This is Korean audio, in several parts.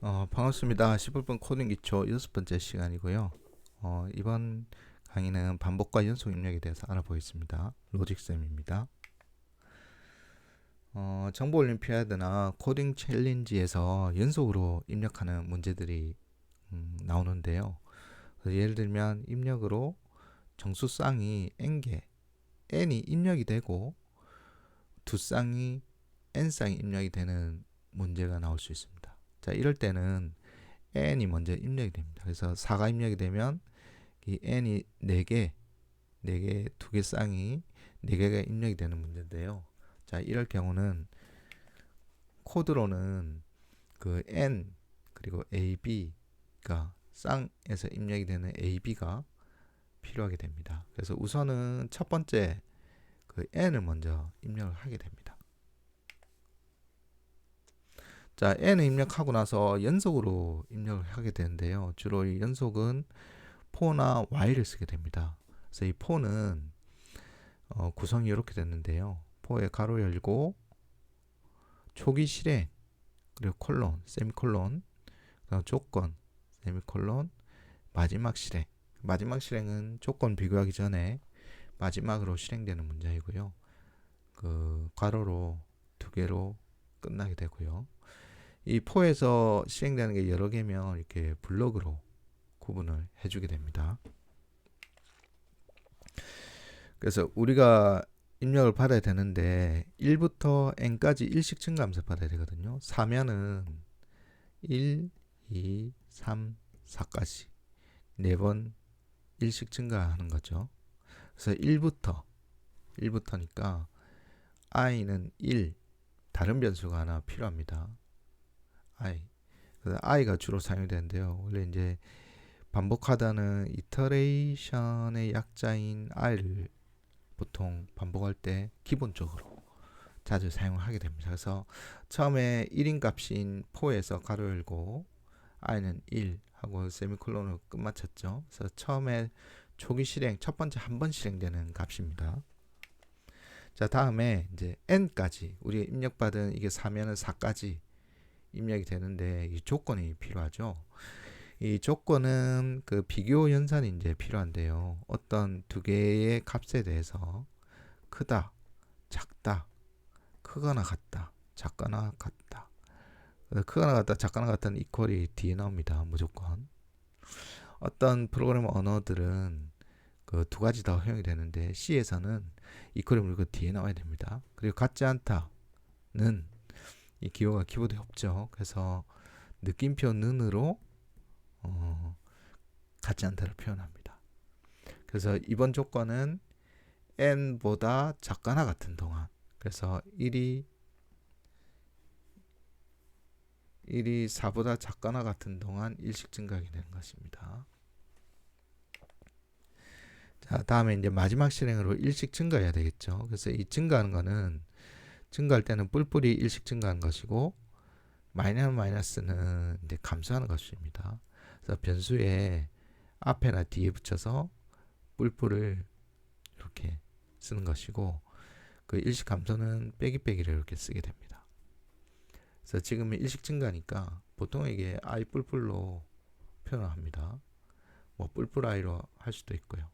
반갑습니다. 11분 코딩 기초 여섯 번째 시간이고요. 이번 강의는 반복과 연속 입력에 대해서 알아보겠습니다. 로직쌤입니다. 정보 올림피아드나 코딩 챌린지에서 연속으로 입력하는 문제들이 나오는데요. 그래서 예를 들면 입력으로 정수 쌍이 n개, n이 입력이 되고 두 쌍이 n쌍이 입력이 되는 문제가 나올 수 있습니다. 자, 이럴 때는 n이 먼저 입력이 됩니다. 그래서 4가 입력이 되면 이 n이 4개, 4개, 2개 쌍이 4개가 입력이 되는 문제인데요. 자, 이럴 경우는 코드로는 그 n 그리고 ab가 쌍에서 입력이 되는 ab가 필요하게 됩니다. 그래서 우선은 첫 번째 그 n을 먼저 입력을 하게 됩니다. 자, n을 입력하고 나서 연속으로 입력을 하게 되는데요. 주로 이 연속은 for나 while을 쓰게 됩니다. 그래서 이 for는 구성이 이렇게 됐는데요. for에 가로 열고 초기 실행 그리고 콜론, 세미콜론, 그다음 조건, 세미콜론, 마지막 실행. 마지막 실행은 조건 비교하기 전에 마지막으로 실행되는 문제이고요. 그 괄호로 두 개로 끝나게 되고요. 이 for에서 실행되는 게 여러 개면 이렇게 블록으로 구분을 해주게 됩니다. 그래서 우리가 입력을 받아야 되는데 1부터 n까지 일씩 증가하면서 받아야 되거든요. 4면은 1, 2, 3, 4까지 4번 일씩 증가하는 거죠. 그래서 1부터니까 i는 1, 다른 변수가 하나 필요합니다. i. 그래서 i가 주로 사용이 되는데요. 원래 이제 반복하다는 이터레이션의 약자인 i를 보통 반복할 때 기본적으로 자주 사용을 하게 됩니다. 그래서 처음에 1인 값인 4에서 가로 열고 i는 1 하고 세미콜론으로 끝마쳤죠. 그래서 처음에 초기 실행 첫 번째 한 번 실행되는 값입니다. 자, 다음에 이제 n까지 우리가 입력받은 이게 4면은 4까지 입력이 되는데 이 조건이 필요하죠. 이 조건은 그 비교 연산이 이제 필요한데요. 어떤 두 개의 값에 대해서 크다, 작다, 크거나 같다, 작거나 같다. 크거나 같다, 작거나 같다는 이퀄이 뒤에 나옵니다. 무조건. 어떤 프로그래머 언어들은 그 두 가지 다 허용이 되는데 C에서는 이퀄이 무조건 뒤에 나와야 됩니다. 그리고 같지 않다는 이 기호가 키보드에 없죠. 그래서 느낌표 는으로 같지 않다를 표현합니다. 그래서 이번 조건은 n보다 작거나 같은 동안, 그래서 1이 4보다 작거나 같은 동안 일씩 증가하게 되는 것입니다. 자, 다음에 이제 마지막 실행으로 일씩 증가해야 되겠죠. 그래서 이 증가하는 거는 증가할 때는 뿔뿔이 일씩 증가하는 것이고 마이너스는 이제 감소하는 것입니다. 그래서 변수에 앞에나 뒤에 붙여서 뿔뿔을 이렇게 쓰는 것이고 그 일식 감소는 빼기를 이렇게 쓰게 됩니다. 그래서 지금 일식 증가니까 보통 이게 i 뿔뿔로 표현을 합니다. 뭐 뿔뿔 i로 할 수도 있고요.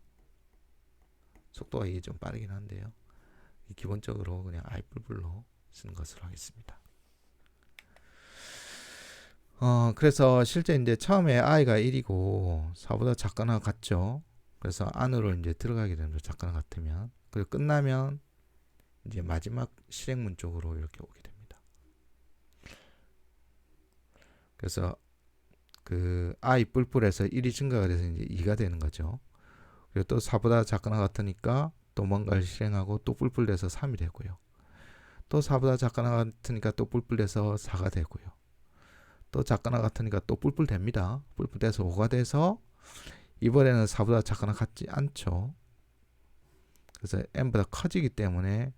속도가 이게 좀 빠르긴 한데요. 기본적으로 그냥 i 뿔뿔로 쓰는 것으로 하겠습니다. 그래서 실제 이제 처음에 i가 1이고 4보다 작거나 같죠. 그래서 안으로 이제 들어가게 되는 거죠. 작거나 같으면. 그리고 끝나면 이제 마지막 실행문 쪽으로 이렇게 오게 됩니다. 그래서 그 i 뿔뿔에서 1이 증가가 돼서 이제 2가 되는 거죠. 그리고 또 4보다 작거나 같으니까 또 뭔가를 실행하고 또 뿔뿔 돼서 3이 되고요. 또 4보다 작거나 같으니까 또 뿔뿔 돼서 4가 되고요. 또 작거나 같으니까 또 뿔뿔 됩니다. 뿔뿔 돼서 5가 돼서 이번에는 4보다 작거나 같지 않죠. 그래서 n보다 커지기 때문에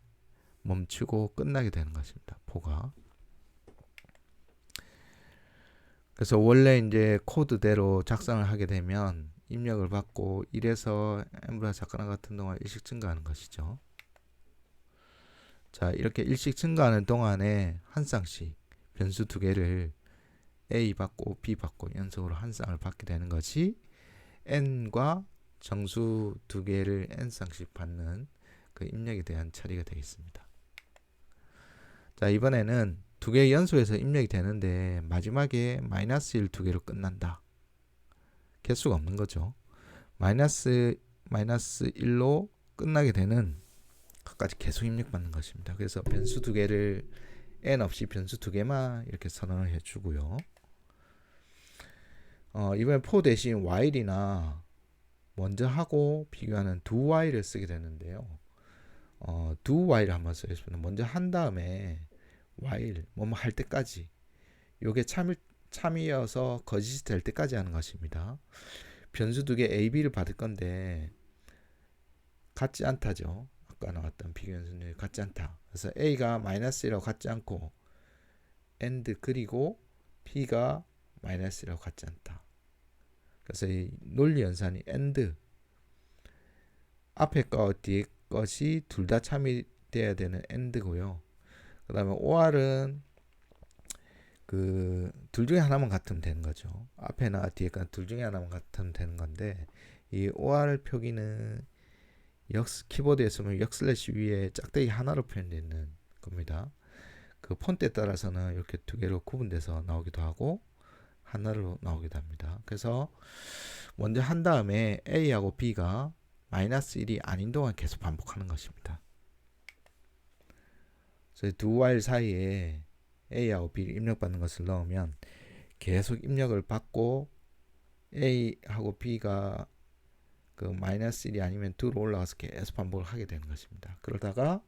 멈추고 끝나게 되는 것입니다. 4가. 그래서 원래 이제 코드대로 작성을 하게 되면 입력을 받고 1에서 n보다 작거나 같은 동안 일씩 증가하는 것이죠. 자, 이렇게 일씩 증가하는 동안에 한 쌍씩 변수 두 개를 A 받고 B 받고 연속으로 한 쌍을 받게 되는 것이 n과 정수 두 개를 n 쌍씩 받는 그 입력에 대한 처리가 되겠습니다. 자, 이번에는 두 개 연속해서 입력이 되는데 마지막에 마이너스 1 두 개로 끝난다. 개수가 없는 거죠. 마이너스 1로 끝나게 되는 것까지 계속 입력받는 것입니다. 그래서 변수 두 개를 n 없이 변수 두 개만 이렇게 선언을 해주고요. 이번에 for 대신 while이나 먼저 하고 비교하는 do while을 쓰게 되는데요. do while 한번 쓰겠습니다. 먼저 한 다음에 while 뭐뭐 할 때까지, 요게 참이어서 거짓이 될 때까지 하는 것입니다. 변수 두 개 a, b를 받을 건데 같지 않다죠. 아까 나왔던 비교 변수는 같지 않다. 그래서 a가 마이너스 1하고 같지 않고 and 그리고 b가 마이너스 1하고 같지 않다. 그래서 이 논리 연산이 and 앞에 거 뒤에 것이 둘 다 참여돼야 되는 and고요. 그 다음에 or은 그 둘 중에 하나만 같으면 되는 거죠. 앞에나 뒤에가 둘 중에 하나만 같으면 되는 건데, 이 or 표기는 키보드에 쓰면 역슬래시 위에 짝대기 하나로 표현되는 겁니다. 그 폰트에 따라서는 이렇게 두 개로 구분돼서 나오기도 하고 하나로 나오기도 합니다. 그래서 먼저 한 다음에 A하고 B가 마이너스 1이 아닌 동안 계속 반복하는 것입니다. 그래서 두 while 사이에 A하고 B를 입력받는 것을 넣으면 계속 입력을 받고 A하고 B가 그 마이너스 1이 아니면 2로 올라가서 계속 반복을 하게 되는 것입니다. 그러다가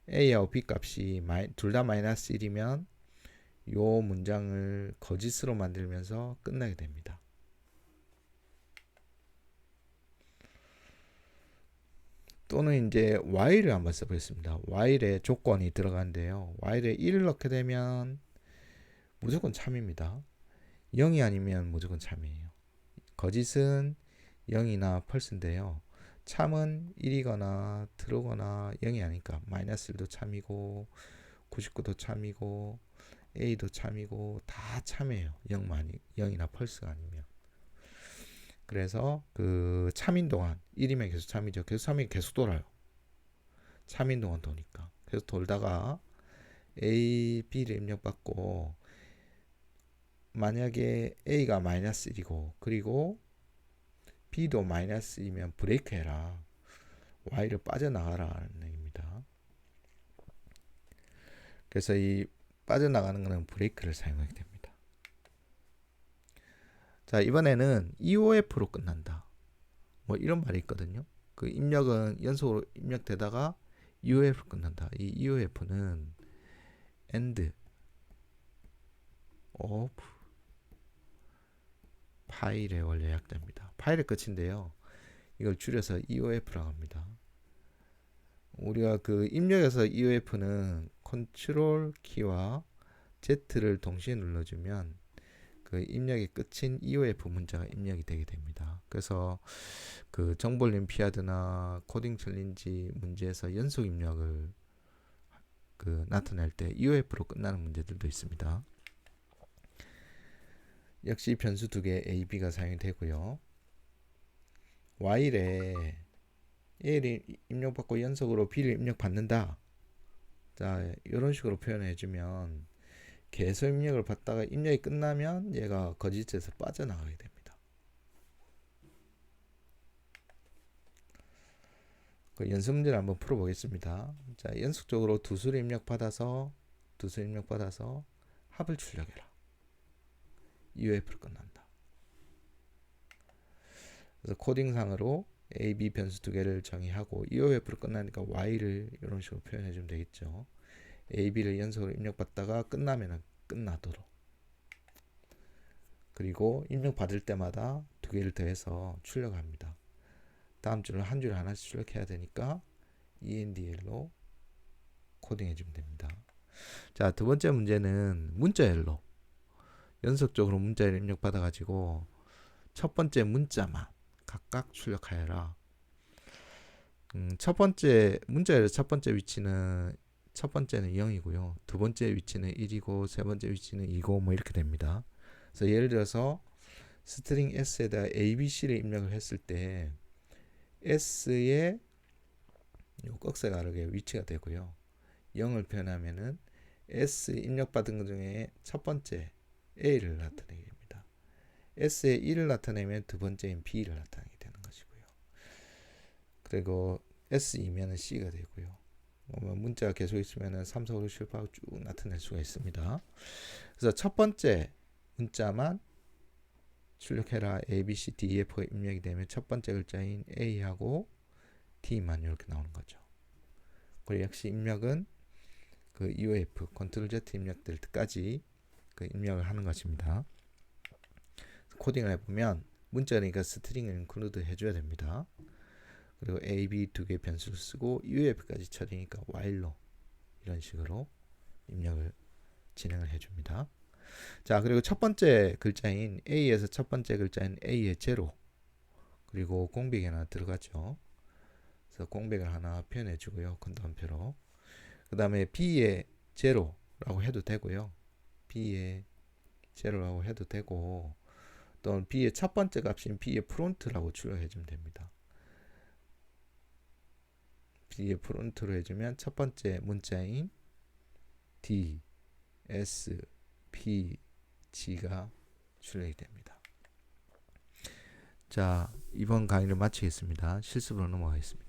A하고 B 값이 둘 다 마이너스 1이면 요 문장을 거짓으로 만들면서 끝나게 됩니다. 또는 이제 while을 한번 써보겠습니다. while에 조건이 들어가는데요. while에 1을 넣게 되면 무조건 참입니다. 0이 아니면 무조건 참이에요. 거짓은 0이나 false인데요. 참은 1이거나 true거나 0이 아니니까 마이너스 1도 참이고 99도 참이고 A도 참이고 다 참이에요. 0이나 false가 아니면. 그래서 그 참인 동안 1이면 계속 참이죠. 계속 참이면 계속 돌아요. 참인 동안 도니까. 그래서 돌다가 A, B를 입력받고 만약에 A가 마이너스 1이고 그리고 B도 마이너스 2면 브레이크 해라. Y를 빠져나가라는 얘기입니다. 그래서 이 빠져나가는 것은 브레이크를 사용하게 됩니다. 자, 이번에는 EOF로 끝난다. 뭐 이런 말이 있거든요. 그 입력은 연속으로 입력되다가 EOF로 끝난다. 이 EOF는 end of 파일의 원래 약자입니다. 파일의 끝인데요. 이걸 줄여서 EOF라고 합니다. 우리가 그 입력에서 EOF는 컨트롤 키와 Z를 동시에 눌러주면 그 입력의 끝인 EOF 문자가 입력이 되게 됩니다. 그래서 그 정보올림피아드나 코딩 챌린지 문제에서 연속 입력을 그 나타낼 때 EOF로 끝나는 문제들도 있습니다. 역시 변수 두 개 A, B가 사용이 되고요. while에 A를 입력받고 연속으로 B를 입력받는다. 자, 이런 식으로 표현해주면 계속 입력을 받다가 입력이 끝나면 얘가 거짓에서 빠져나가게 됩니다. 그 연습 문제를 한번 풀어보겠습니다. 자, 연속적으로 두 수를 입력받아서 합을 출력해라. EOF로 끝난다. 그래서 코딩상으로 A, B 변수 두 개를 정의하고 EOF로 끝나니까 Y를 이런 식으로 표현해주면 되겠죠. A, B를 연속으로 입력받다가 끝나면 끝나도록. 그리고 입력받을 때마다 두 개를 더해서 출력합니다. 다음 줄을 한 줄에 하나씩 출력해야 되니까 ENDL로 코딩해주면 됩니다. 자, 두 번째 문제는 문자열로 연속적으로 문자를 입력받아가지고 첫 번째 문자만 각각 출력하여라. 첫 번째 문자열의 첫 번째 위치는 첫 번째는 0이고요. 두 번째 위치는 1이고 세 번째 위치는 2고 뭐 이렇게 됩니다. 그래서 예를 들어서 스트링 s에다 abc를 입력을 했을 때 s의 요 꺽쇠 가르게 위치가 되고요. 0을 표현하면은 s 입력받은 것 중에 첫 번째 a를 나타내게 됩니다. s에 1을 나타내면 두 번째인 b를 나타내게 되는 것이고요. 그리고 s2면은 c가 되고요. 문자가 계속 있으면 3, 4, 5, 6, 7, 8 쭉 나타낼 수가 있습니다. 그래서 첫 번째 문자만 출력해라 A, B, C, D, E, F가 입력이 되면 첫 번째 글자인 A하고 D만 이렇게 나오는 거죠. 그리고 역시 입력은 그 UF, 컨트롤 Z 입력될 때까지 그 입력을 하는 것입니다. 코딩을 해보면 문자니까 스트링을 인클루드 해줘야 됩니다. 그리고 A, B 두 개 변수를 쓰고 UF까지 처리니까 while로 이런 식으로 입력을 진행을 해줍니다. 자, 그리고 첫 번째 글자인 A에서 첫 번째 글자인 A의 제로 그리고 공백이 하나 들어가죠. 그래서 공백을 하나 표현해 주고요. 컨트롤표로. 그 다음에 B의 제로라고 해도 되고요. B의 제로라고 해도 되고 또는 B의 첫 번째 값인 B의 프론트라고 출력해 주면 됩니다. B의 프론트로 해주면 첫 번째 문자인 D, S, P, G가 출력이 됩니다. 자, 이번 강의를 마치겠습니다. 실습으로 넘어가겠습니다.